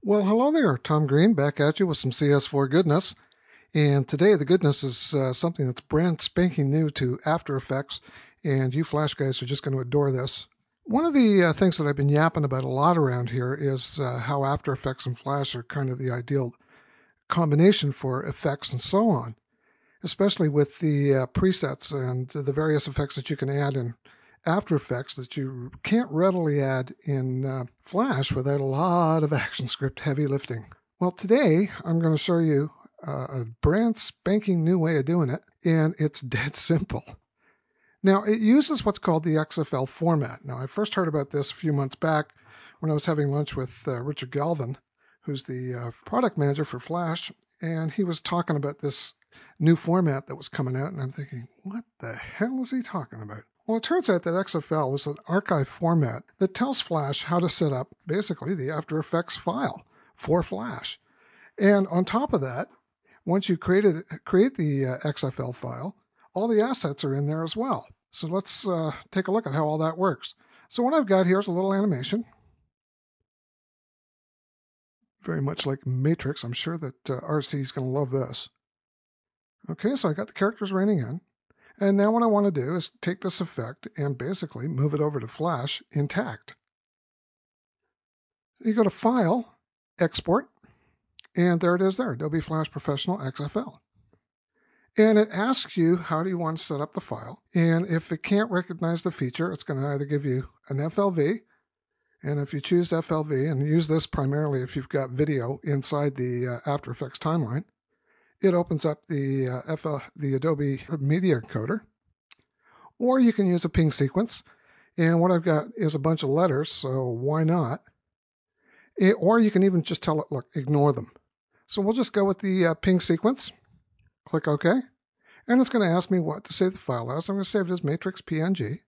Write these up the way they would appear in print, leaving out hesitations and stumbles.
Well, hello there, Tom Green, back at you with some CS4 goodness. And today the goodness is something that's brand spanking new to After Effects, and you Flash guys are just going to adore this. One of the things that I've been yapping about a lot around here is how After Effects and Flash are kind of the ideal combination for effects and so on, especially with the presets and the various effects that you can add in After Effects that you can't readily add in Flash without a lot of ActionScript heavy lifting. Well, today I'm going to show you a brand spanking new way of doing it, and it's dead simple. Now, it uses what's called the XML format. Now, I first heard about this a few months back when I was having lunch with Richard Galvin, who's the product manager for Flash, and he was talking about this new format that was coming out, and I'm thinking, what the hell is he talking about? Well, it turns out that XML is an archive format that tells Flash how to set up basically the After Effects file for Flash. And on top of that, once you create the XML file, all the assets are in there as well. So let's take a look at how all that works. So what I've got here is a little animation. Very much like Matrix. I'm sure that RC is going to love this. Okay, so I got the characters raining in. And now what I want to do is take this effect and basically move it over to Flash intact. You go to File, Export, and there it is there, Adobe Flash Professional XFL. And it asks you, how do you want to set up the file? And if it can't recognize the feature, it's going to either give you an FLV, and if you choose FLV, and use this primarily if you've got video inside the After Effects timeline, it opens up the Adobe Media Encoder. Or you can use a ping sequence. And what I've got is a bunch of letters, so why not? Or you can even just tell it, look, ignore them. So we'll just go with the ping sequence. Click OK. And it's going to ask me what to save the file as. I'm going to save it as matrix PNG.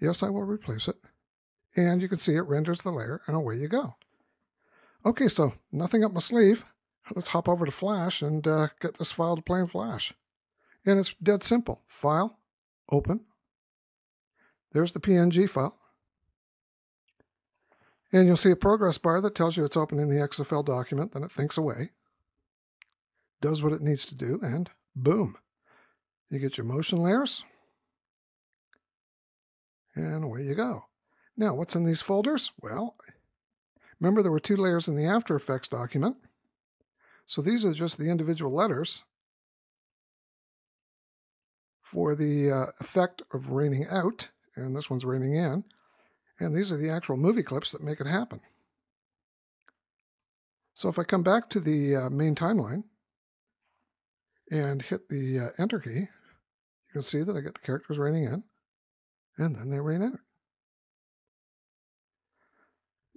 Yes, I will replace it. And you can see it renders the layer, and away you go. Okay, so nothing up my sleeve. Let's hop over to Flash and get this file to play in Flash. And it's dead simple. File, open. There's the PNG file. And you'll see a progress bar that tells you it's opening the XFL document. Then it thinks away, does what it needs to do, and boom. You get your motion layers. And away you go. Now, what's in these folders? Well, remember there were 2 layers in the After Effects document. So these are just the individual letters for the effect of raining out, and this one's raining in. And these are the actual movie clips that make it happen. So if I come back to the main timeline and hit the Enter key, you can see that I get the characters raining in, and then they rain out.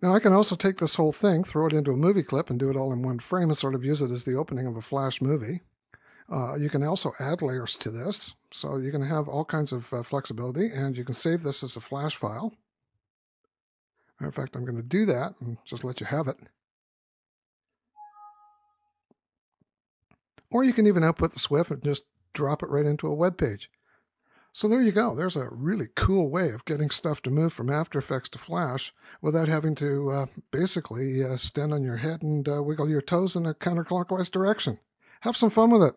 Now I can also take this whole thing, throw it into a movie clip, and do it all in one frame and sort of use it as the opening of a Flash movie. You can also add layers to this, so you can have all kinds of flexibility, and you can save this as a Flash file. Matter of fact, I'm going to do that and just let you have it. Or you can even output the SWF and just drop it right into a web page. So there you go. There's a really cool way of getting stuff to move from After Effects to Flash without having to basically stand on your head and wiggle your toes in a counterclockwise direction. Have some fun with it.